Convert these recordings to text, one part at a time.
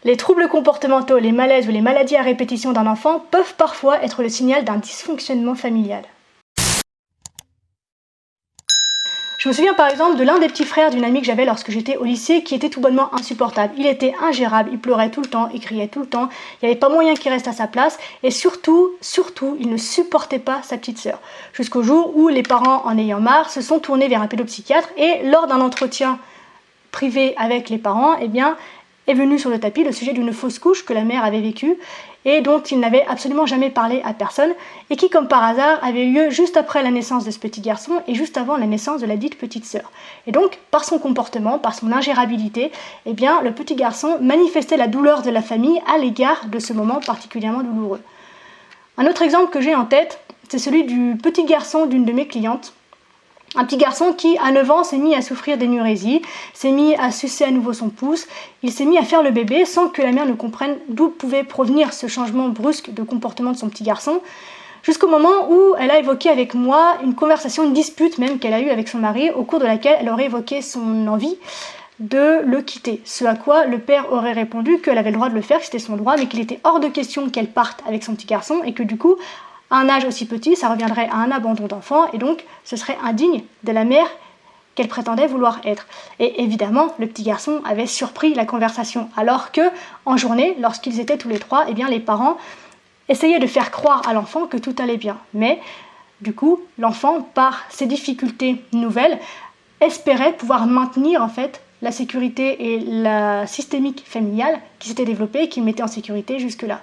Les troubles comportementaux, les malaises ou les maladies à répétition d'un enfant peuvent parfois être le signal d'un dysfonctionnement familial. Je me souviens par exemple de l'un des petits frères d'une amie que j'avais lorsque j'étais au lycée qui était tout bonnement insupportable. Il était ingérable, il pleurait tout le temps, il criait tout le temps, il n'y avait pas moyen qu'il reste à sa place et surtout, il ne supportait pas sa petite sœur. Jusqu'au jour où les parents, en ayant marre, se sont tournés vers un pédopsychiatre et lors d'un entretien privé avec les parents, est venu sur le tapis le sujet d'une fausse couche que la mère avait vécue et dont il n'avait absolument jamais parlé à personne et qui, comme par hasard, avait eu lieu juste après la naissance de ce petit garçon et juste avant la naissance de la dite petite sœur. Et donc, par son comportement, par son ingérabilité, le petit garçon manifestait la douleur de la famille à l'égard de ce moment particulièrement douloureux. Un autre exemple que j'ai en tête, c'est celui du petit garçon d'une de mes clientes. Un petit garçon qui, à 9 ans, s'est mis à souffrir d'énurésie, s'est mis à sucer à nouveau son pouce, il s'est mis à faire le bébé sans que la mère ne comprenne d'où pouvait provenir ce changement brusque de comportement de son petit garçon, jusqu'au moment où elle a évoqué avec moi une conversation, une dispute même qu'elle a eue avec son mari, au cours de laquelle elle aurait évoqué son envie de le quitter. Ce à quoi le père aurait répondu qu'elle avait le droit de le faire, que c'était son droit, mais qu'il était hors de question qu'elle parte avec son petit garçon et que du coup, à un âge aussi petit, ça reviendrait à un abandon d'enfant et donc ce serait indigne de la mère qu'elle prétendait vouloir être. Et évidemment, le petit garçon avait surpris la conversation, alors que, en journée, lorsqu'ils étaient tous les trois, les parents essayaient de faire croire à l'enfant que tout allait bien. Mais, du coup, l'enfant, par ses difficultés nouvelles, espérait pouvoir maintenir en fait la sécurité et la systémique familiale qui s'était développée et qui le mettait en sécurité jusque-là.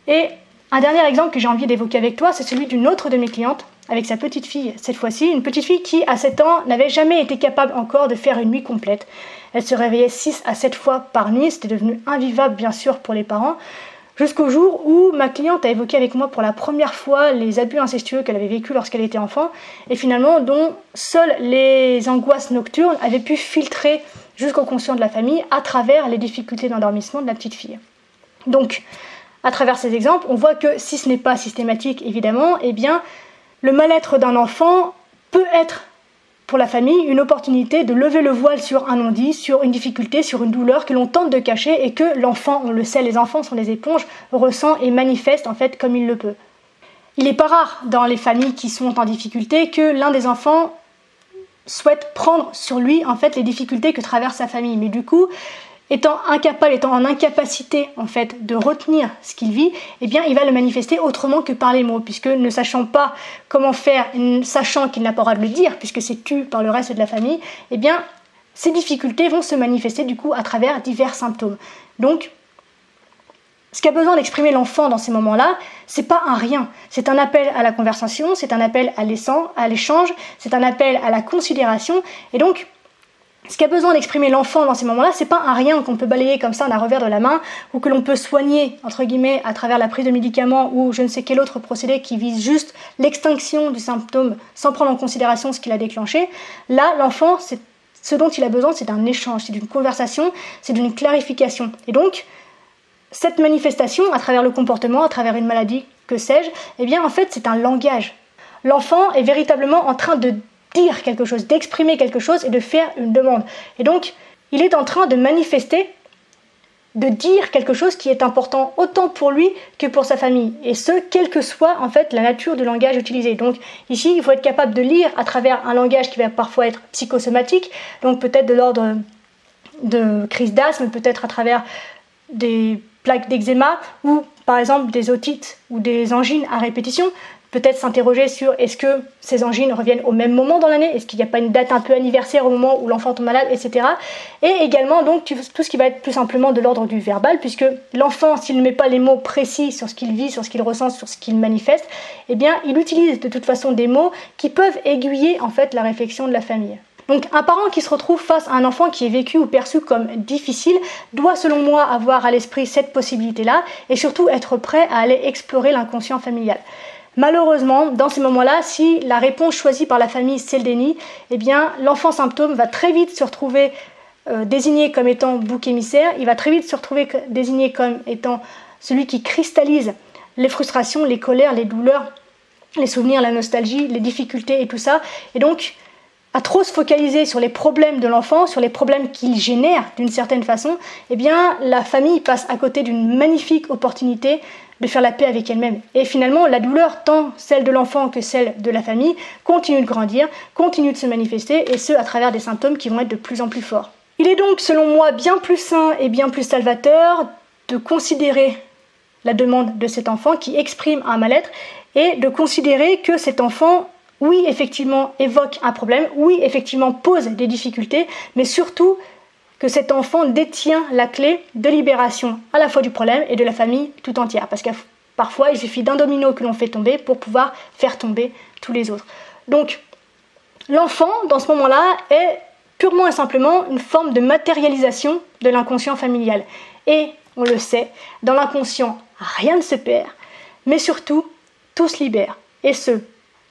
Et un dernier exemple que j'ai envie d'évoquer avec toi, c'est celui d'une autre de mes clientes, avec sa petite fille. Cette fois-ci, une petite fille qui, à 7 ans, n'avait jamais été capable encore de faire une nuit complète. Elle se réveillait 6 à 7 fois par nuit, c'était devenu invivable bien sûr pour les parents, jusqu'au jour où ma cliente a évoqué avec moi pour la première fois les abus incestueux qu'elle avait vécus lorsqu'elle était enfant, et finalement dont seules les angoisses nocturnes avaient pu filtrer jusqu'au conscient de la famille à travers les difficultés d'endormissement de la petite fille. Donc, à travers ces exemples, on voit que si ce n'est pas systématique, évidemment, le mal-être d'un enfant peut être, pour la famille, une opportunité de lever le voile sur un non-dit, sur une difficulté, sur une douleur que l'on tente de cacher et que l'enfant, on le sait, les enfants sont des éponges, ressent et manifeste en fait comme il le peut. Il n'est pas rare dans les familles qui sont en difficulté que l'un des enfants souhaite prendre sur lui en fait les difficultés que traverse sa famille, mais du coup, étant en incapacité en fait de retenir ce qu'il vit, il va le manifester autrement que par les mots, puisque ne sachant pas comment faire, sachant qu'il n'a pas le droit de le dire, puisque c'est tu par le reste de la famille, ces difficultés vont se manifester du coup à travers divers symptômes. Donc, ce qu'a besoin d'exprimer l'enfant dans ces moments-là, c'est pas un rien. C'est un appel à la conversation, c'est un appel à l'échange, c'est un appel à la considération, et donc ce qu'a besoin d'exprimer l'enfant dans ces moments-là, c'est pas un rien qu'on peut balayer comme ça d'un revers de la main ou que l'on peut soigner, entre guillemets, à travers la prise de médicaments ou je ne sais quel autre procédé qui vise juste l'extinction du symptôme sans prendre en considération ce qu'il a déclenché. Là, l'enfant, ce dont il a besoin, c'est d'un échange, c'est d'une conversation, c'est d'une clarification. Et donc, cette manifestation, à travers le comportement, à travers une maladie, que sais-je, en fait, c'est un langage. L'enfant est véritablement en train de dire quelque chose, d'exprimer quelque chose et de faire une demande. Et donc, il est en train de manifester, de dire quelque chose qui est important autant pour lui que pour sa famille. Et ce, quelle que soit en fait la nature du langage utilisé. Donc ici, il faut être capable de lire à travers un langage qui va parfois être psychosomatique, donc peut-être de l'ordre de crise d'asthme, peut-être à travers des plaques d'eczéma ou par exemple des otites ou des angines à répétition. Peut-être s'interroger sur est-ce que ces angines reviennent au même moment dans l'année, est-ce qu'il n'y a pas une date un peu anniversaire au moment où l'enfant tombe malade, etc. Et également donc tout ce qui va être plus simplement de l'ordre du verbal, puisque l'enfant, s'il ne met pas les mots précis sur ce qu'il vit, sur ce qu'il ressent, sur ce qu'il manifeste, il utilise de toute façon des mots qui peuvent aiguiller en fait la réflexion de la famille. Donc un parent qui se retrouve face à un enfant qui est vécu ou perçu comme difficile doit selon moi avoir à l'esprit cette possibilité-là et surtout être prêt à aller explorer l'inconscient familial. Malheureusement, dans ces moments-là, si la réponse choisie par la famille c'est le déni, l'enfant symptôme va très vite se retrouver désigné comme étant bouc émissaire, il va très vite se retrouver désigné comme étant celui qui cristallise les frustrations, les colères, les douleurs, les souvenirs, la nostalgie, les difficultés et tout ça. Et donc, à trop se focaliser sur les problèmes de l'enfant, sur les problèmes qu'il génère d'une certaine façon, eh bien la famille passe à côté d'une magnifique opportunité de faire la paix avec elle-même. Et finalement, la douleur, tant celle de l'enfant que celle de la famille, continue de grandir, continue de se manifester, et ce, à travers des symptômes qui vont être de plus en plus forts. Il est donc, selon moi, bien plus sain et bien plus salvateur de considérer la demande de cet enfant qui exprime un mal-être et de considérer que cet enfant, oui, effectivement, évoque un problème, oui, effectivement, pose des difficultés, mais surtout que cet enfant détient la clé de libération à la fois du problème et de la famille tout entière. Parce que parfois, il suffit d'un domino que l'on fait tomber pour pouvoir faire tomber tous les autres. Donc, l'enfant, dans ce moment-là, est purement et simplement une forme de matérialisation de l'inconscient familial. Et, on le sait, dans l'inconscient, rien ne se perd, mais surtout, tout se libère. Et ce,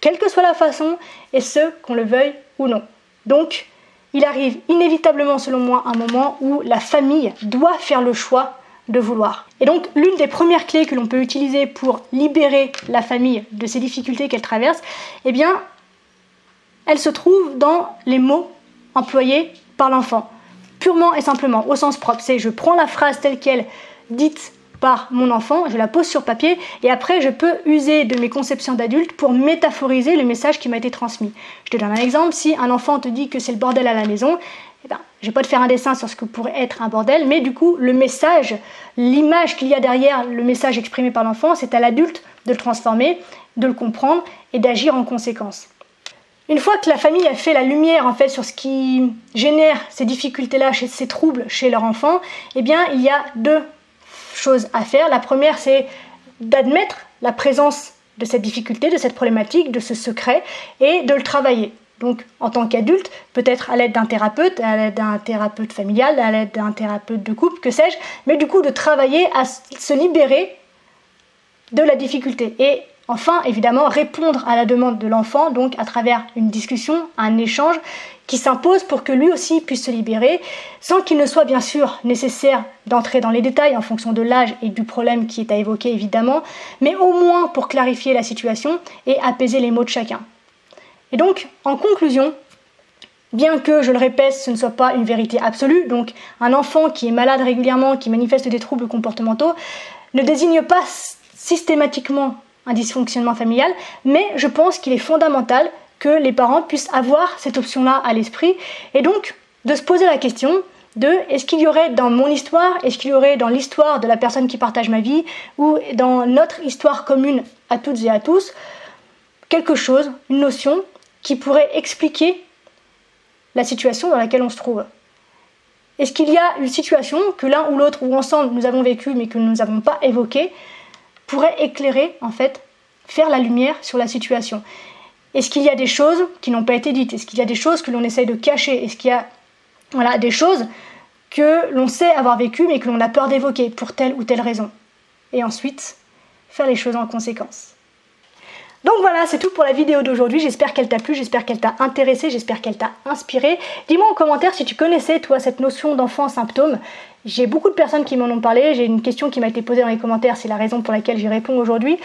quelle que soit la façon, et ce, qu'on le veuille ou non. Donc, il arrive inévitablement, selon moi, un moment où la famille doit faire le choix de vouloir. Et donc, l'une des premières clés que l'on peut utiliser pour libérer la famille de ces difficultés qu'elle traverse, eh bien, elle se trouve dans les mots employés par l'enfant. Purement et simplement, au sens propre. C'est je prends la phrase telle qu'elle, dite par mon enfant, je la pose sur papier et après je peux user de mes conceptions d'adulte pour métaphoriser le message qui m'a été transmis. Je te donne un exemple, si un enfant te dit que c'est le bordel à la maison, eh ben, je vais pas te faire un dessin sur ce que pourrait être un bordel, mais du coup le message, l'image qu'il y a derrière le message exprimé par l'enfant, c'est à l'adulte de le transformer, de le comprendre et d'agir en conséquence. Une fois que la famille a fait la lumière en fait sur ce qui génère ces difficultés-là, ces troubles chez leur enfant, eh bien il y a deux choses à faire. La première, c'est d'admettre la présence de cette difficulté, de cette problématique, de ce secret et de le travailler. Donc, en tant qu'adulte, peut-être à l'aide d'un thérapeute familial, à l'aide d'un thérapeute de couple, que sais-je, mais du coup de travailler à se libérer de la difficulté. Et enfin, évidemment, répondre à la demande de l'enfant, donc à travers une discussion, un échange qui s'impose pour que lui aussi puisse se libérer, sans qu'il ne soit bien sûr nécessaire d'entrer dans les détails en fonction de l'âge et du problème qui est à évoquer évidemment, mais au moins pour clarifier la situation et apaiser les maux de chacun. Et donc, en conclusion, bien que, je le répète, ce ne soit pas une vérité absolue, donc un enfant qui est malade régulièrement, qui manifeste des troubles comportementaux, ne désigne pas systématiquement un dysfonctionnement familial, mais je pense qu'il est fondamental que les parents puissent avoir cette option-là à l'esprit, et donc de se poser la question de est-ce qu'il y aurait dans mon histoire, est-ce qu'il y aurait dans l'histoire de la personne qui partage ma vie, ou dans notre histoire commune à toutes et à tous, quelque chose, une notion qui pourrait expliquer la situation dans laquelle on se trouve. Est-ce qu'il y a une situation que l'un ou l'autre ou ensemble nous avons vécu mais que nous n'avons pas évoquée pourrait éclairer, en fait, faire la lumière sur la situation? Est-ce qu'il y a des choses qui n'ont pas été dites? Est-ce qu'il y a des choses que l'on essaye de cacher? Est-ce qu'il y a des choses que l'on sait avoir vécues mais que l'on a peur d'évoquer pour telle ou telle raison? Et ensuite, faire les choses en conséquence. Donc voilà, c'est tout pour la vidéo d'aujourd'hui. J'espère qu'elle t'a plu, j'espère qu'elle t'a intéressé, j'espère qu'elle t'a inspiré. Dis-moi en commentaire si tu connaissais, toi, cette notion d'enfant symptôme. J'ai beaucoup de personnes qui m'en ont parlé. J'ai une question qui m'a été posée dans les commentaires, c'est la raison pour laquelle j'y réponds aujourd'hui.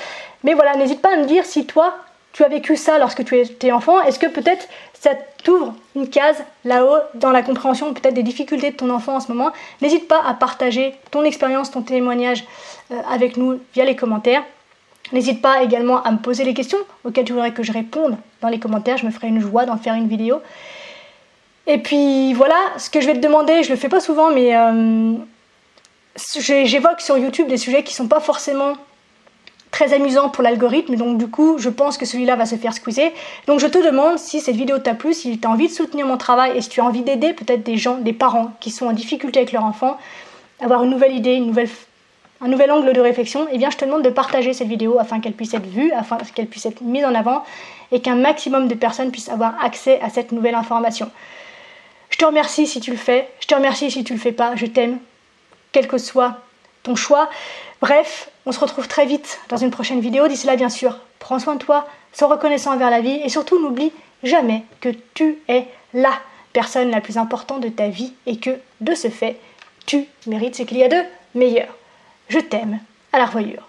Mais voilà, n'hésite pas à me dire si toi, tu as vécu ça lorsque tu étais enfant. Est-ce que peut-être ça t'ouvre une case là-haut dans la compréhension peut-être des difficultés de ton enfant en ce moment? N'hésite pas à partager ton expérience, ton témoignage avec nous via les commentaires. N'hésite pas également à me poser les questions auxquelles tu voudrais que je réponde dans les commentaires. Je me ferai une joie d'en faire une vidéo. Et puis voilà, ce que je vais te demander, je le fais pas souvent, mais j'évoque sur YouTube des sujets qui sont pas forcément très amusants pour l'algorithme. Donc du coup, je pense que celui-là va se faire squeezer. Donc je te demande si cette vidéo t'a plu, si tu as envie de soutenir mon travail et si tu as envie d'aider peut-être des gens, des parents qui sont en difficulté avec leur enfant, avoir une nouvelle idée, un nouvel angle de réflexion, eh bien je te demande de partager cette vidéo afin qu'elle puisse être vue, afin qu'elle puisse être mise en avant et qu'un maximum de personnes puissent avoir accès à cette nouvelle information. Je te remercie si tu le fais, je te remercie si tu le fais pas, je t'aime, quel que soit ton choix. Bref, on se retrouve très vite dans une prochaine vidéo. D'ici là, bien sûr, prends soin de toi, sois reconnaissant envers la vie et surtout n'oublie jamais que tu es la personne la plus importante de ta vie et que, de ce fait, tu mérites ce qu'il y a de meilleur. Je t'aime, à la revoyure.